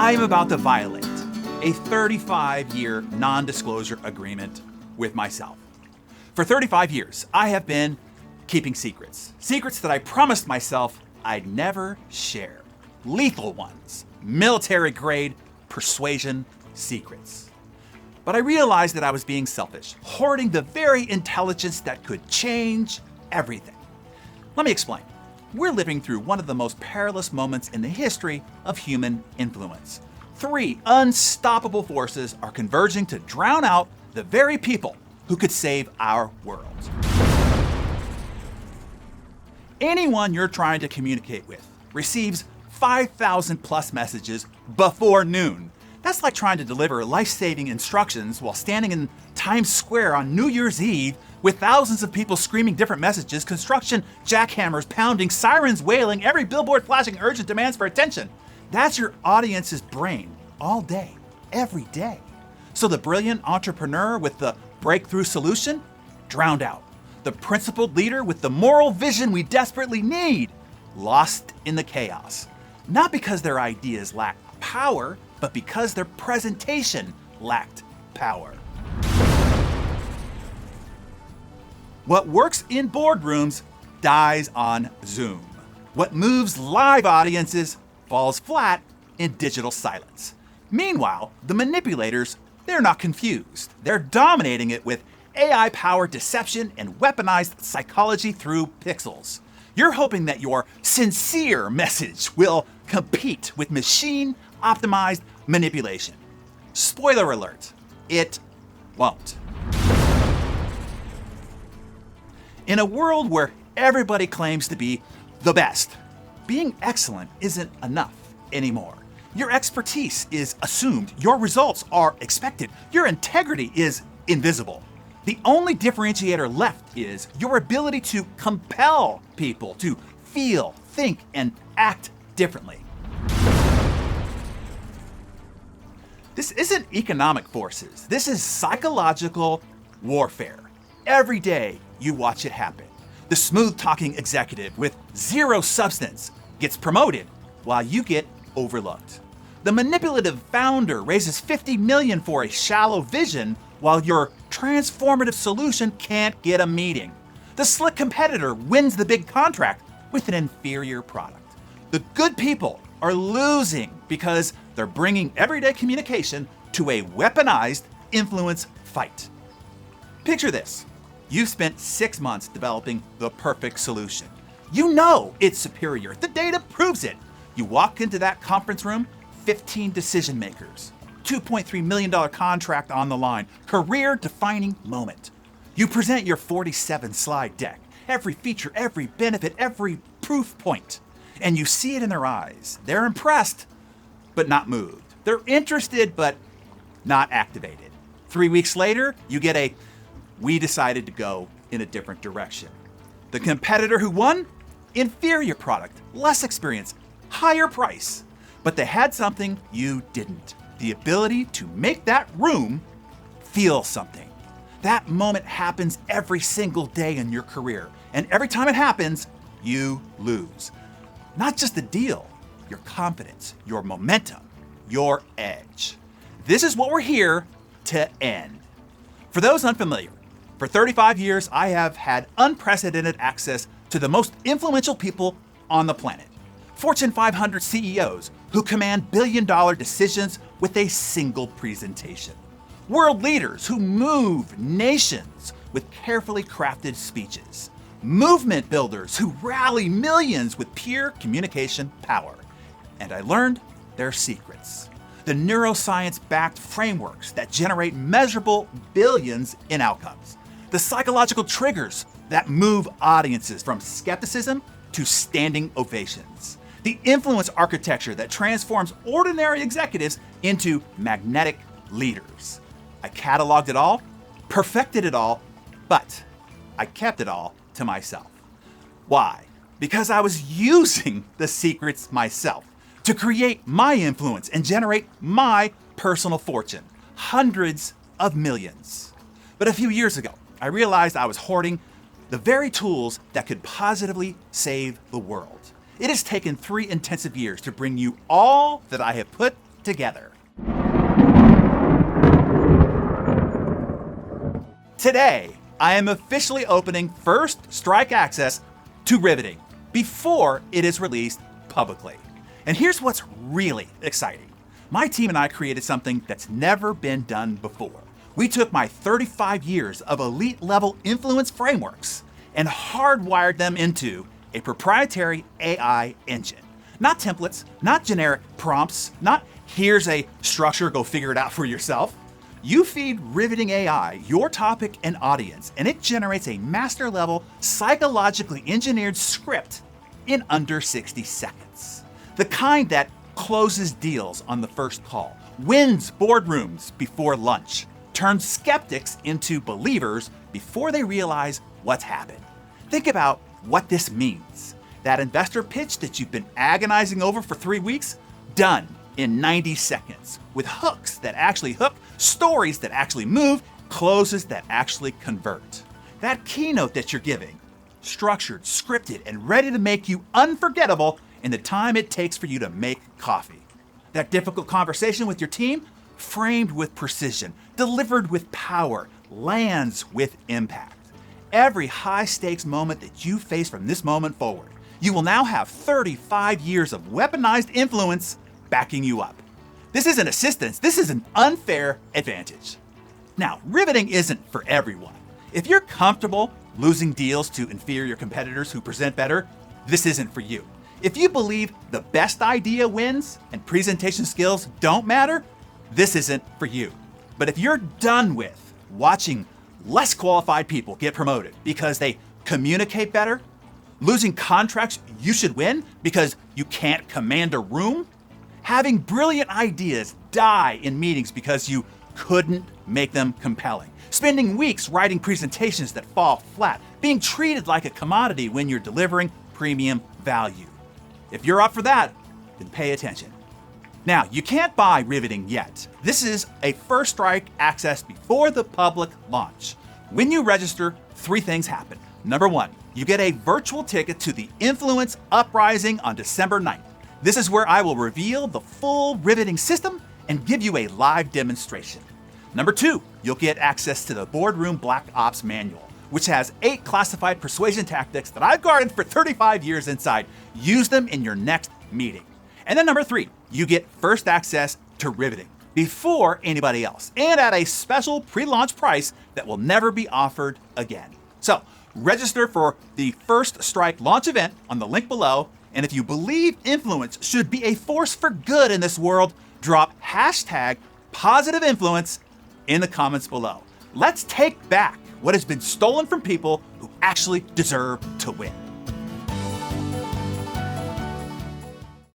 I'm about to violate a 35-year non-disclosure agreement with myself. For 35 years, I have been keeping secrets. Secrets that I promised myself I'd never share. Lethal ones, military-grade persuasion secrets. But I realized that I was being selfish, hoarding the very intelligence that could change everything. Let me explain. We're living through one of the most perilous moments in the history of human influence. 3 unstoppable forces are converging to drown out the very people who could save our world. Anyone you're trying to communicate with receives 5,000 plus messages before noon. That's like trying to deliver life-saving instructions while standing in Times Square on New Year's Eve with thousands of people screaming different messages, construction jackhammers pounding, sirens wailing, every billboard flashing urgent demands for attention. That's your audience's brain all day, every day. So the brilliant entrepreneur with the breakthrough solution, drowned out. The principled leader with the moral vision we desperately need, lost in the chaos. Not because their ideas lacked power, but because their presentation lacked power. What works in boardrooms dies on Zoom. What moves live audiences falls flat in digital silence. Meanwhile, the manipulators, they're not confused. They're dominating it with AI-powered deception and weaponized psychology through pixels. You're hoping that your sincere message will compete with machine-optimized manipulation. Spoiler alert, it won't. In a world where everybody claims to be the best, being excellent isn't enough anymore. Your expertise is assumed, your results are expected, your integrity is invisible. The only differentiator left is your ability to compel people to feel, think, and act differently. This isn't economic forces. This is psychological warfare. Every day you watch it happen. The smooth-talking executive with zero substance gets promoted while you get overlooked. The manipulative founder raises $50 million for a shallow vision while your transformative solution can't get a meeting. The slick competitor wins the big contract with an inferior product. The good people are losing because they're bringing everyday communication to a weaponized influence fight. Picture this. You've spent 6 months developing the perfect solution. You know it's superior. The data proves it. You walk into that conference room, 15 decision makers, $2.3 million contract on the line, career-defining moment. You present your 47-slide deck, every feature, every benefit, every proof point, and you see it in their eyes. They're impressed, but not moved. They're interested, but not activated. 3 weeks later, you get a "we decided to go in a different direction." The competitor who won? Inferior product, less experience, higher price. But they had something you didn't. The ability to make that room feel something. That moment happens every single day in your career. And every time it happens, you lose. Not just the deal, your confidence, your momentum, your edge. This is what we're here to end. For those unfamiliar, for 35 years, I have had unprecedented access to the most influential people on the planet. Fortune 500 CEOs who command billion-dollar decisions with a single presentation. World leaders who move nations with carefully crafted speeches. Movement builders who rally millions with pure communication power. And I learned their secrets. The neuroscience-backed frameworks that generate measurable billions in outcomes. The psychological triggers that move audiences from skepticism to standing ovations. The influence architecture that transforms ordinary executives into magnetic leaders. I cataloged it all, perfected it all, but I kept it all to myself. Why? Because I was using the secrets myself to create my influence and generate my personal fortune, hundreds of millions. But a few years ago, I realized I was hoarding the very tools that could positively save the world. It has taken 3 intensive years to bring you all that I have put together. Today, I am officially opening First Strike access to Riveting before it is released publicly. And here's what's really exciting. My team and I created something that's never been done before. We took my 35 years of elite level influence frameworks and hardwired them into a proprietary AI engine. Not templates, not generic prompts, not here's a structure, go figure it out for yourself. You feed Riveting AI your topic and audience, and it generates a master level, psychologically engineered script in under 60 seconds. The kind that closes deals on the first call, wins boardrooms before lunch, turns skeptics into believers before they realize what's happened. Think about what this means. That investor pitch that you've been agonizing over for 3 weeks, done in 90 seconds with hooks that actually hook, stories that actually move, closes that actually convert. That keynote that you're giving, structured, scripted, and ready to make you unforgettable in the time it takes for you to make coffee. That difficult conversation with your team, framed with precision, delivered with power, lands with impact. Every high-stakes moment that you face from this moment forward, you will now have 35 years of weaponized influence backing you up. This isn't assistance, this is an unfair advantage. Now, riveting isn't for everyone. If you're comfortable losing deals to inferior competitors who present better, this isn't for you. If you believe the best idea wins and presentation skills don't matter, this isn't for you. But if you're done with watching less qualified people get promoted because they communicate better, losing contracts you should win because you can't command a room, having brilliant ideas die in meetings because you couldn't make them compelling, spending weeks writing presentations that fall flat, being treated like a commodity when you're delivering premium value. If you're up for that, then pay attention. Now, you can't buy Riveting yet. This is a First Strike access before the public launch. When you register, 3 things happen. Number 1, you get a virtual ticket to the Influence Uprising on December 9th. This is where I will reveal the full riveting system and give you a live demonstration. Number 2, you'll get access to the Boardroom Black Ops Manual, which has 8 classified persuasion tactics that I've guarded for 35 years inside. Use them in your next meeting. And then number 3, you get first access to Riveting before anybody else and at a special pre-launch price that will never be offered again. So register for the First Strike launch event on the link below. And if you believe influence should be a force for good in this world, drop #positiveInfluence in the comments below. Let's take back what has been stolen from people who actually deserve to win.